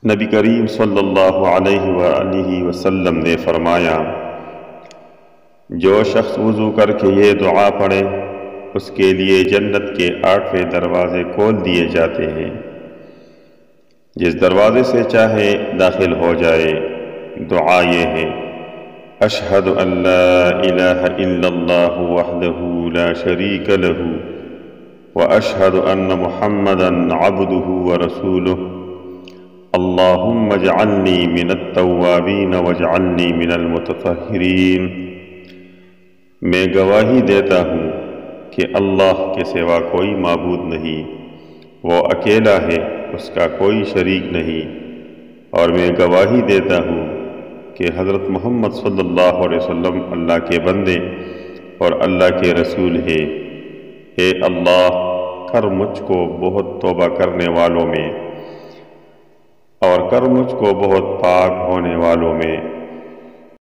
نبی کریم صلی اللہ علیہ وآلہ وسلم نے فرمایا، جو شخص وضو کر کے یہ دعا پڑھے اس کے لیے جنت کے 8ویں دروازے کھول دیے جاتے ہیں، جس دروازے سے چاہے داخل ہو جائے۔ دعا یہ ہے: اشہد ان لا الہ الا اللہ وحدہ لا شریک لہ واشہد ان محمدا عبدہ ورسولہ اللہم اجعلنی من التوابین واجعلنی من المتطہرین۔ میں گواہی دیتا ہوں کہ اللہ کے سوا کوئی معبود نہیں، وہ اکیلا ہے، اس کا کوئی شریک نہیں، اور میں گواہی دیتا ہوں کہ حضرت محمد صلی اللہ علیہ وسلم اللہ کے بندے اور اللہ کے رسول ہے۔ اے اللہ، کر مجھ کو بہت توبہ کرنے والوں میں اور کر مجھ کو بہت پاک ہونے والوں میں۔